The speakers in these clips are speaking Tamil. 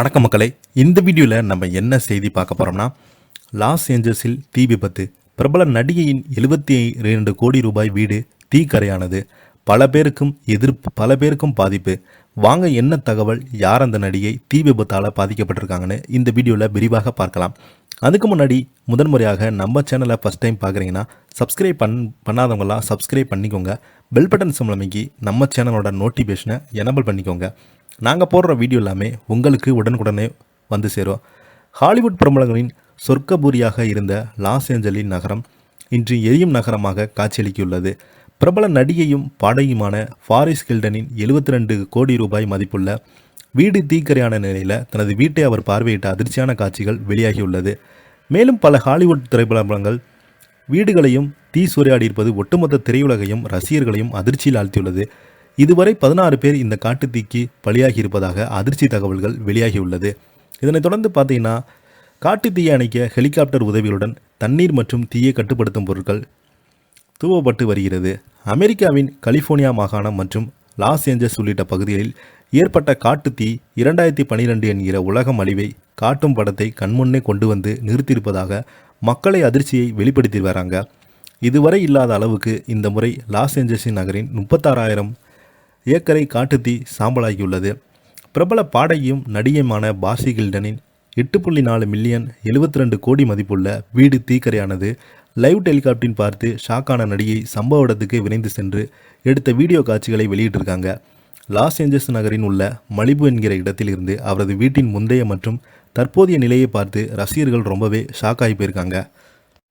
வணக்கம் மக்களே, இந்த வீடியோவில் நம்ம என்ன செய்தி பார்க்க போகிறோம்னா, லாஸ் ஏஞ்சல்ஸில் தீ விபத்து. பிரபல நடிகையின் 72 கோடி ரூபாய் வீடு தீக்கரையானது. பல பேருக்கும் பாதிப்பு. வாங்க என்ன தகவல், யார் அந்த நடிகை, தீ விபத்தால் பாதிக்கப்பட்டிருக்காங்கன்னு இந்த வீடியோவில் விரிவாக பார்க்கலாம். அதுக்கு முன்னாடி முதன்முறையாக நம்ம சேனலை ஃபஸ்ட் டைம் பார்க்குறீங்கன்னா சப்ஸ்கிரைப் பண்ணாதவங்களாம் சப்ஸ்கிரைப் பண்ணிக்கோங்க. பெல் பட்டன் சம்பளமைக்கு நம்ம சேனலோட நோட்டிஃபிகேஷனை எனபிள் பண்ணிக்கோங்க. நாங்கள் போடுற வீடியோ எல்லாமே உங்களுக்கு உடனுக்குடனே வந்து சேரும். ஹாலிவுட் பிரபலங்களின் சொர்க்கபூரியாக இருந்த லாஸ் ஏஞ்சலின் நகரம் இன்று எரியும் நகரமாக காட்சியளித்துள்ளது. பிரபல நடிகையும் பாடகியுமான பாரிஸ் ஹில்டனின் 72 கோடி ரூபாய் மதிப்புள்ள வீடு தீக்கரையான நிலையில் தனது வீட்டை அவர் பார்வையிட்ட அதிர்ச்சியான காட்சிகள் வெளியாகியுள்ளது. மேலும் பல ஹாலிவுட் திரைப்படங்கள் வீடுகளையும் தீ சூறையாடியிருப்பது ஒட்டுமொத்த திரையுலகையும் ரசிகர்களையும் அதிர்ச்சியில் ஆழ்த்தியுள்ளது. இதுவரை 16 பேர் இந்த காட்டுத்தீக்கு பலியாகி இருப்பதாக அதிர்ச்சி தகவல்கள் வெளியாகியுள்ளது. இதனைத் தொடர்ந்து பார்த்தீங்கன்னா, காட்டுத்தீயை அணைக்க ஹெலிகாப்டர் உதவியுடன் தண்ணீர் மற்றும் தீயை கட்டுப்படுத்தும் பொருட்கள் தூவப்பட்டு வருகிறது. அமெரிக்காவின் கலிஃபோர்னியா மாகாணம் மற்றும் லாஸ் ஏஞ்சல்ஸ் உள்ளிட்ட பகுதிகளில் ஏற்பட்ட காட்டுத்தீ 2012 என்கிற உலகம் அழிவை காட்டும் படத்தை கண்முன்னே கொண்டு வந்து நிறுத்தியிருப்பதாக மக்களை அதிர்ச்சியை வெளிப்படுத்தி வராங்க. இதுவரை இல்லாத அளவுக்கு இந்த முறை லாஸ் ஏஞ்சல்ஸ் நகரின் 36,000 ஏக்கரை காட்டுத்தீ சாம்பலாகியுள்ளது. பிரபல பாடகியும் நடிகையுமான பாசி கில்டனின் 8.4 மில்லியன் 72 கோடி மதிப்புள்ள வீடு தீக்கரையானது. லைவ் டெலிகாப்டரின் பார்த்து ஷாக்கான நடிகை சம்பவ இடத்துக்கு விரைந்து சென்று எடுத்த வீடியோ காட்சிகளை வெளியிட்டிருக்காங்க. லாஸ் ஏஞ்சல்ஸ் நகரின் உள்ள மலிபு என்கிற இடத்தில் இருந்து அவரது வீட்டின் முந்தைய மற்றும் தற்போதைய நிலையை பார்த்து ரசிகர்கள் ரொம்பவே ஷாக்காகி போயிருக்காங்க.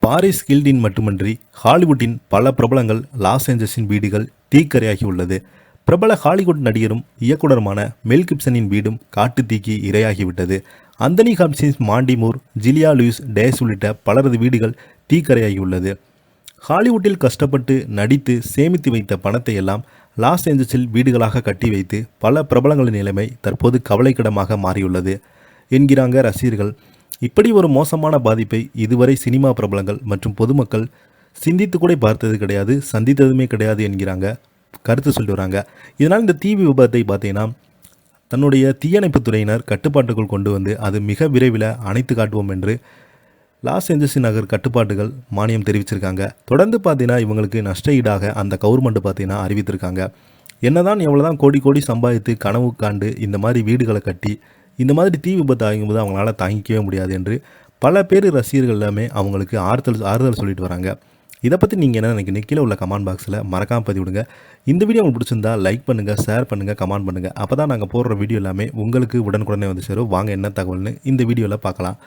பாரிஸ் ஹில்டன் மட்டுமின்றி ஹாலிவுட்டின் பல பிரபலங்கள் லாஸ் ஏஞ்சல்ஸின் வீடுகள் தீக்கரையாகியுள்ளது. பிரபல ஹாலிவுட் நடிகரும் இயக்குனருமான மெல் கிப்சனின் வீடும் காட்டுத்தீக்கு இரையாகிவிட்டது. Anthony Hopkins, Mandy Moore, Julia Louis டேஸ் உள்ளிட்ட பலரது வீடுகள் தீக்கரையாகியுள்ளது. ஹாலிவுட்டில் கஷ்டப்பட்டு நடித்து சேமித்து வைத்த பணத்தை எல்லாம் லாஸ் ஏஞ்சல்ஸில் வீடுகளாக கட்டி வைத்து பல பிரபலங்களின் நிலைமை தற்போது கவலைக்கிடமாக மாறியுள்ளது என்கிறாங்க ரசிகர்கள். இப்படி ஒரு மோசமான பாதிப்பை இதுவரை சினிமா பிரபலங்கள் மற்றும் பொதுமக்கள் சிந்தித்து கூட பார்த்தது கிடையாது, சந்தித்ததுமே கிடையாது என்கிறாங்க, கருத்து சொல்லிட்டு வராங்க. இதனால் இந்த தீ விபத்தை பார்த்தீங்கன்னா தன்னுடைய தீயணைப்பு துறையினர் கட்டுப்பாட்டுக்குள் கொண்டு வந்து அது மிக விரைவில் அணைத்து காட்டுவோம் என்று லாஸ் ஏஞ்சல்ஸ் நகர் கட்டுப்பாட்டுகள் மானியம் தெரிவிச்சிருக்காங்க. தொடர்ந்து பார்த்தீங்கன்னா இவங்களுக்கு நஷ்ட ஈடாக அந்த கவர்மெண்ட் பார்த்தீங்கன்னா அறிவித்திருக்காங்க. என்னதான் எவ்வளோதான் கோடி கோடி சம்பாதித்து கனவு காண்டு இந்த மாதிரி வீடுகளை கட்டி இந்த மாதிரி தீ விபத்து ஆகும்போது அவங்களால தாங்கிக்கவே முடியாது என்று பல பேர் ரசிகர்கள் எல்லாமே அவங்களுக்கு ஆறுதல் சொல்லிட்டு வராங்க. இதை பற்றி நீங்கள் என்ன நினைக்கிறீங்க? கீழே உள்ள கமெண்ட் பாக்ஸில் மறக்காமல் பதிவிடுங்க. இந்த வீடியோ உங்களுக்கு பிடிச்சிருந்தா லைக் பண்ணுங்கள், ஷேர் பண்ணுங்கள், கமெண்ட் பண்ணுங்கள். அப்போ தான் நாங்கள் போடுற வீடியோ எல்லாமே உங்களுக்கு உடனுக்குடனே வந்து சேரும். வாங்க என்ன தகவல்னு இந்த வீடியோவில் பார்க்கலாம்.